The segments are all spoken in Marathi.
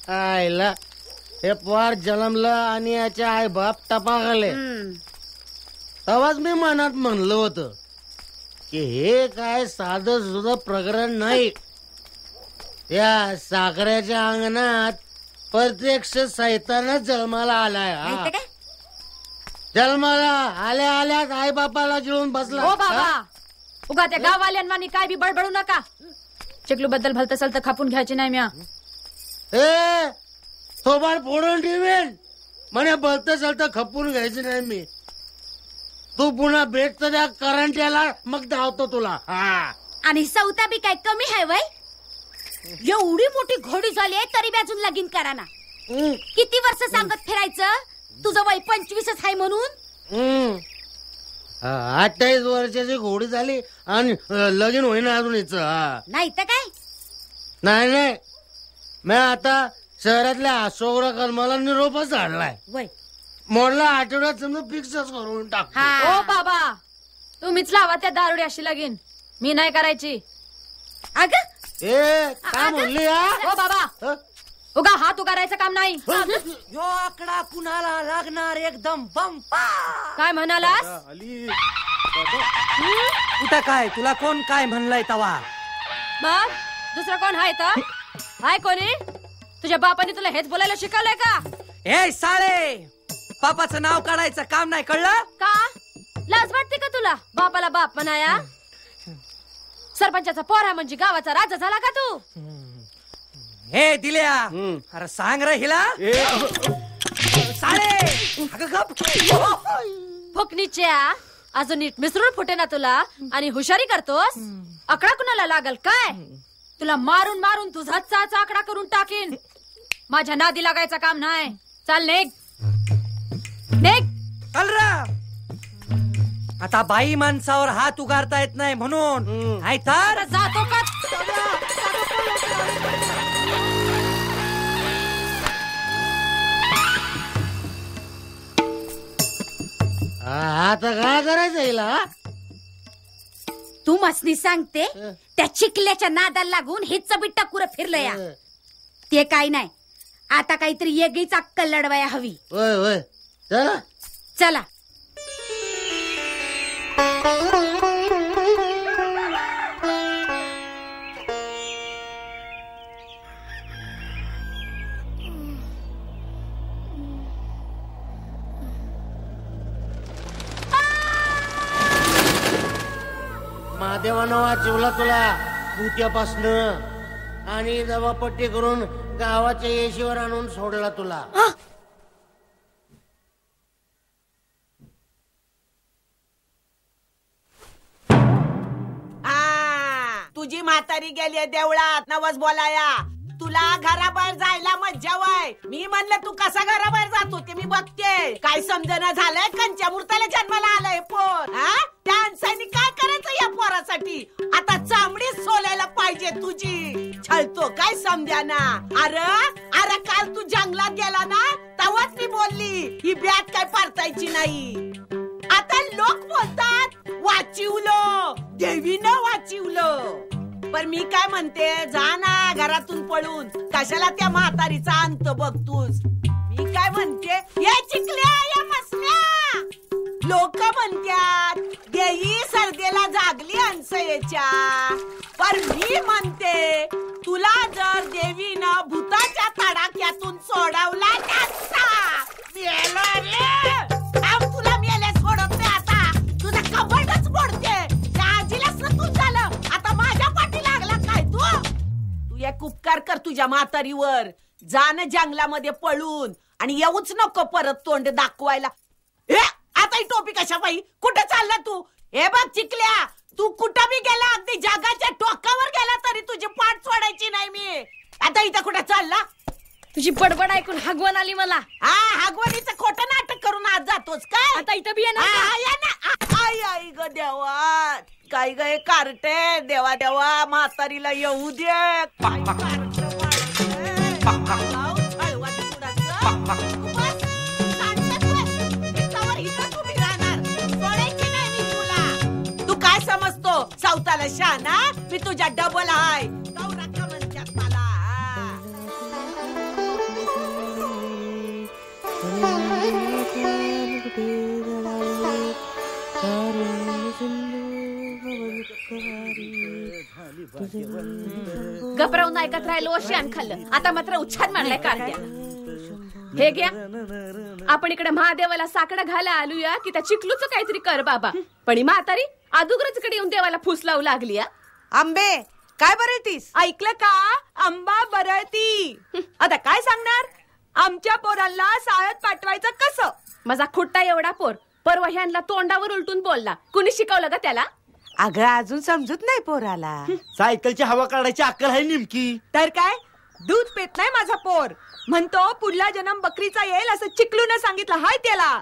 आईला हे पोर जन्मलं आणि याचे आई बाप तपागले. तेव्हाच मी मनात म्हणलं होतं की हे काय साधं सुद्धा प्रकरण नाही. या साखरेच्या अंगणात प्रत्यक्ष सैतानच जन्माला आलाय. जन्माला आल्या आल्याच आई बापाला गिळून बसला. हो बाबा, उगा त्या गाववाल्यांनी काय बी बडबडू नका. चिकलू बद्दल भलत सलत खापून घ्यायची नाही. म्या थोबाड फोडून ठेवेन म्हणे भलत सलत खपून घ्यायची नाही मी. तू पुन्हा भेट तर त्या करंट्याला मग धावतो तुला. आणि सौता बी काय कमी आहे वय? एवढी मोठी घोडी झाली आहे तरी बी अजून लगीन करा ना. किती वर्ष सांगत फिरायचं तुझं वय 25च आहे म्हणून. 28 वर्षाची घोडी झाली आणि लगीन होईना अजून हिचं. नाही तर काय. नाही मी आता शहरातल्या अशोकराव कर्माला निरोपच आणलाय. मोडला आठवड्यात समजा फिक्सच करून टाक. हो बाबा, तुम्हीच लावा त्या दारुड्याशी लगीन, मी नाही करायची. अगं काय म्हणली? हो बाबा, उगा हात उगारायचं काम नाही. यो आकडा कुणाला लागणार एकदम बंपा. काय म्हणालास? कुठं काय तुला कोण काय म्हणलंय तवा? मग दुसरं कोण हाय तर? हाय कोणी? तुझ्या बापाने तुला हेच बोलायला शिकवलंय का? ए साळे, बापाचं नाव काढायचं काम नाही कळलं का? लाज वाटते का तुला बापाला बाप म्हणाया? सरपंचाचा पोरा म्हणजे गावाचा राजा झाला का तू? हे दिल्या, अरे सांग रे हिला. साळे फुकणीच्या अजून नीट मिसळून फुटे ना तुला आणि हुशारी करतोस. आकडा कुणाला लागल काय? तुला मारून मारून तुझा चाचा आकडा करून टाकीन. माझ्या नादी लागायचं काम नाही. चाल निघ निघ. चल रा. आता बाई माणसावर हात उगारता येत नाही म्हणून, नाही तर जातो का? आता काय करायचं हिला? तू मसनी सांगते त्या चिकल्याच्या नादाला लागून हिच बी टकुर फिरलं या. ते काय नाही, आता काहीतरी वेगळीच अक्कल लढवाया हवी. होय चला चला. महादेवानं वाचवला तुला भूत्यापासनं आणि दबापट्टी करून गावाच्या येशीवर आणून सोडला तुला. तुझी म्हातारी गेली देवळात नवस बोलाया. तुला घराबाहेर जायला मज्जा वय. मी म्हणलं तू कसा घराबाहेर जातो ते मी बघते. काय समजना झालंय? कंच्या मूर्ताला जन्माला आलाय पोर. त्या अंसानी काय करायचं या पोरासाठी? आता चामडीच सोलायला पाहिजे तुझी. छळतो काय समजाना. अरे काल तू जंगलात गेला ना तेव्हाच मी बोलली ही बॅट काय परतायची नाही. आता लोक बोलतात वाचिवलं, देवीनं वाचिवलं. पण मी काय म्हणते, जा ना घरातून पळून. कशाला त्या म्हातारीचा अंत बघतोस? मी काय म्हणते, ये चिकल्या या मसल्या. लोक म्हणतात देवी सर्देला जागली अंसयेच्या. पण मी म्हणते तुला जर देवीनं भूताच्या तडाख्यातून सोडवला नसता मेलो रे. तुला मेले सोडत नाही. आता तुझा कबडच मोडते. त्या आजीलाच तू झालं, आता माझ्या पाठी लागला काय तू एक उपकार कर तुझ्या म्हातारीवर. जाण जंगलामध्ये पळून आणि येऊच नको परत तोंड दाखवायला. आता ही टोपी कशा बाई? कुठे चालला तू? हे बघ चिकल्या, तू कुठं बी गेला, अगदी जगाच्या टोकावर गेला तरी तुझी पाठ सोडायची नाही मी. आता इथं कुठे चालला? तुझी बडबड ऐकून हगवण आली मला. हगवणीचं खोटं नाटक करून आज जातोस काय? आता इथं बी येणार. आई आई ग देवा, काय ग कार्टे. देवा देवा म्हातारीला येऊ दे. तू काय समजतो सावताला शाना? मी तुझ्या डबल हाय. म्हणतात मला. गपरावून ऐकत राहिलो शेण खाल्लं, आता मात्र उच्छाद मांडलाय कारत्याला. हे घ्या, आपण इकडे महादेवाला साकडा घाला आलूया की त्या चिकलूच काहीतरी कर बाबा. पण ही म्हातारी अदुगरच कडे येऊन देवाला फूस लावू लागली. आंबे काय बरळतीस? ऐकलं का? आंबा बरळती. आता काय सांगणार? आमच्या पोरांना शाळेत पाठवायचं कसं? माझा खुट्टा एवढा पोर परवा ह्यांना तोंडावर उलटून बोलला. कुणी शिकवलं का त्याला? अगं अजून समजत नाही पोराला. सायकलची हवा काढायची अक्कल आहे नेमकी. तर काय दूध पेत नाही माझा पोर. म्हणतो पुढला जन्म बकरीचा येईल असं चिकलून सांगितलं हाय त्याला.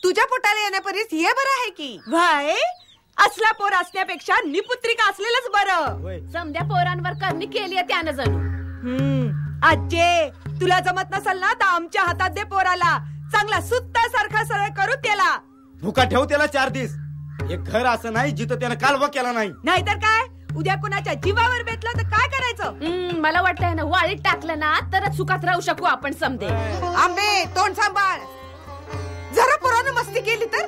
तुझ्या पोटाला येण्यापर्यंत हे बरं आहे की. भाई असला पोर असण्यापेक्षा निपुत्रिका असलेलंच बरं. समध्या पोरांवर करणी केली त्यानं जणू. आजे तुला जमत नसल ना तर आमच्या हातात दे पोराला. चांगला सुत्ता सारखा सरळ करू त्याला. भुका ठेव त्याला 4 दिवस. एक घर असं नाही जिथं त्यानं कालवा केला नाही. नाहीतर काय उद्या कुणाच्या जीवावर बेतलं तर काय करायचं? मला वाटतंय ना वाळीत टाकलं ना तरच सुखात राहू शकू आपण समजे. आंबे तोंड सांभाळ. जरा पोरानं मस्ती केली तर.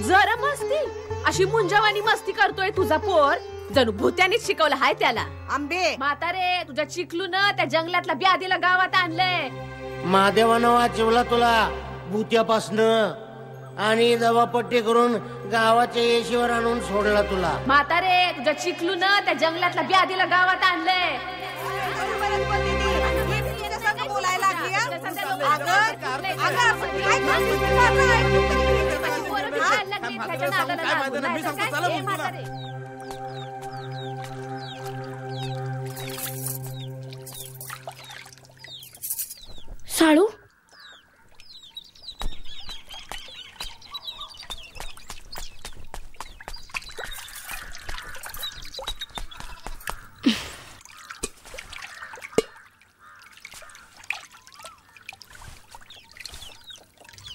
जरा मस्ती? अशी मुंजावानी मस्ती करतोय तुझा पोर. जणू भूत्यानीच शिकवलं हाय त्याला. आंबे म्हातारे तुझ्या चिकलून त्या जंगलातल्या ब्यादीला गावात आणलंय. महादेवानं वाचवला तुला भूत्यापासनं आणि दवापट्टी करून गावाच्या येशीवर आणून सोडला तुला. म्हातारे तुझ्या चिकलून त्या जंगलातल्या ब्यादीला गावात आणलंय. बोलायला साळू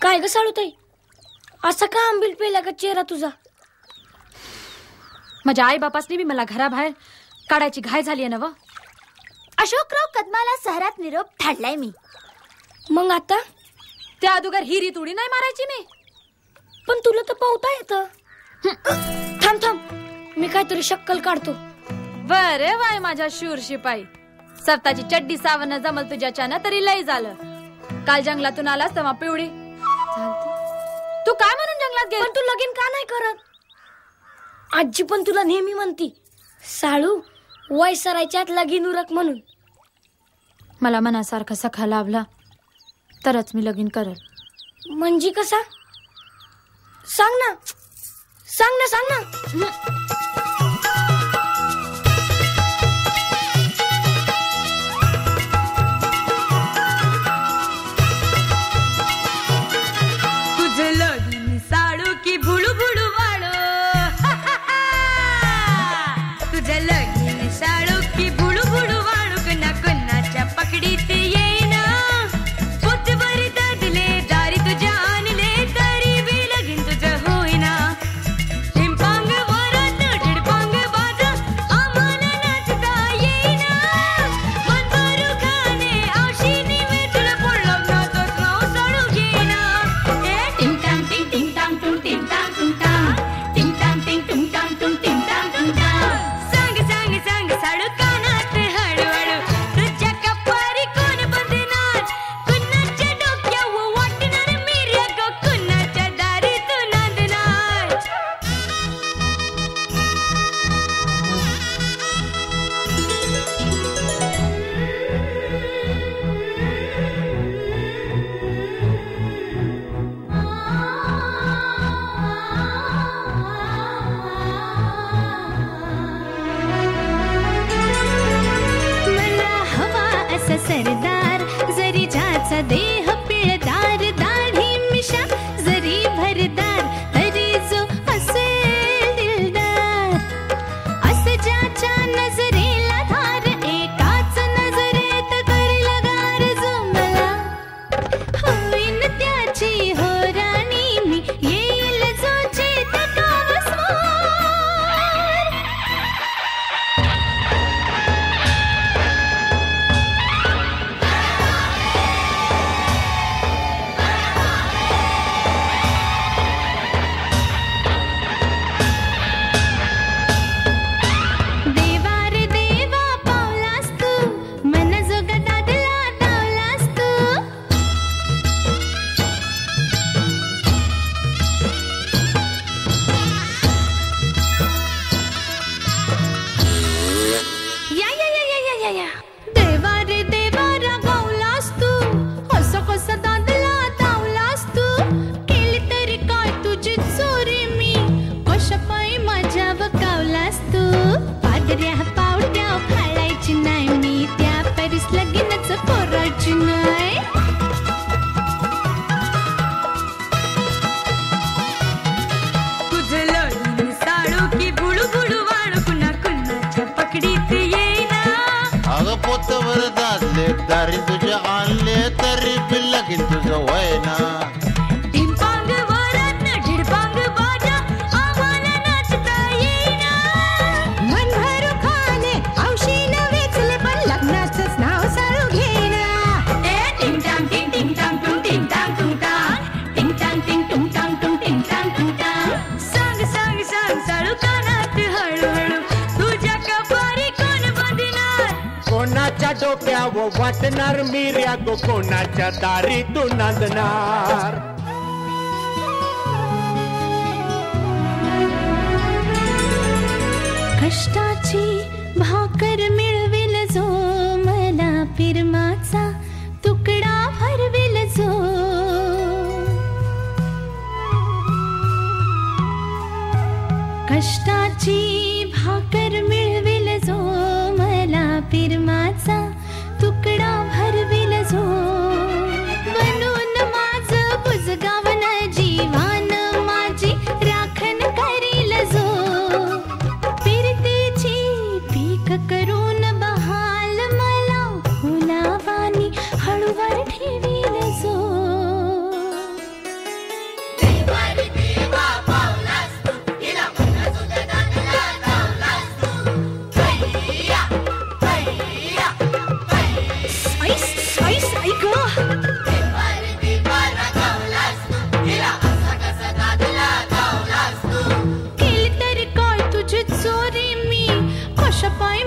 काय ग साळूताई, असा का आंबील पेला का चेहरा तुझा? माझ्या आई बापासनी बी मला घराबाहेर काढायची घाय झाली आहे ना. व अशोकराव कदमाला शहरात निरोप धाडलाय मी. मग आता त्या अगोदर ही रीत उडी नाही मारायची मी. पण तुला तर पोहता येतं. थांब थांब, मी काहीतरी शक्कल काढतो. बरे बाय माझ्या शूर शिपाई, स्वतःची चड्डी सावरनं जमल तुझ्याच्यानं तरी लय झालं. काल जंगलातून आलास तेव्हा पिवडी तू काय म्हणून जंगलात गेला? पण तू लगीन का नाही करत? आजी पण तुला नेहमी म्हणती साळू वय सरायच्यात लगीन उरक म्हणून. मला मनासारखा सखा लाभला तरच मी लगीन करल. म्हणजे कसा? सांग ना सांग ना सांग ना. सरदार जरी ज्याचा देह पिळदार, दाढी मिशा जरी भरदार, तरी जो असेल दिलदार. असं ज्याच्या नजरेला धार, एकाच नजरेत करेल गार. जो मला होईन त्याची हो राणी, मी येईल जो चेतकाव स्वार. छाया. देवा रे देवा रागावलास तू, असं कसं दादला तावलास तू. केली तरी काय तुझी चोरी मी, कशापायी माझ्या बकावलास तू. पादऱ्या पावट्या फाळायची नाही मी, त्या परीस लगीनच करायची नाही. पोतवर दादले दारी तुझे आणले तरी बिल्लगीन तुझं वय ना. ढिंपांग वरात झिडपांग बाजा आम्हाला नाचता येईना. मन भरू खाणे औशीन वेचले पण लग्नाचंच नाव सारू घेईना. ए टिंग टांग टिंग टिंग टांग टुंग टिंग टांग टुंग टांग टिंग टांग टिंग टुंग टांग टुंग टिंग टांग टुंग टांग. सांग सांग सांग साळू कानात हळूहळू तुझ्या कपारी कोण बांधणार. कोणाच्या डोक्यावर वाटणार मिर्या गो, कोणाच्या दारी तू नांदणार. कष्टाची भाकर मिळविल जो, मला पिरमाचा तुकडा भरविल जो. कष्टाची भाकर मिळविल जो, मला पिरमाचा तुकडा भरविल जो. बनून माझं बुजगावन जीवान माझी राखण करील जो. फिरतेची पीक करून बहाल मला फुलावानी हळूवर ठेवील जो. केली तरी काय तुझी चोरी मी, कशापायी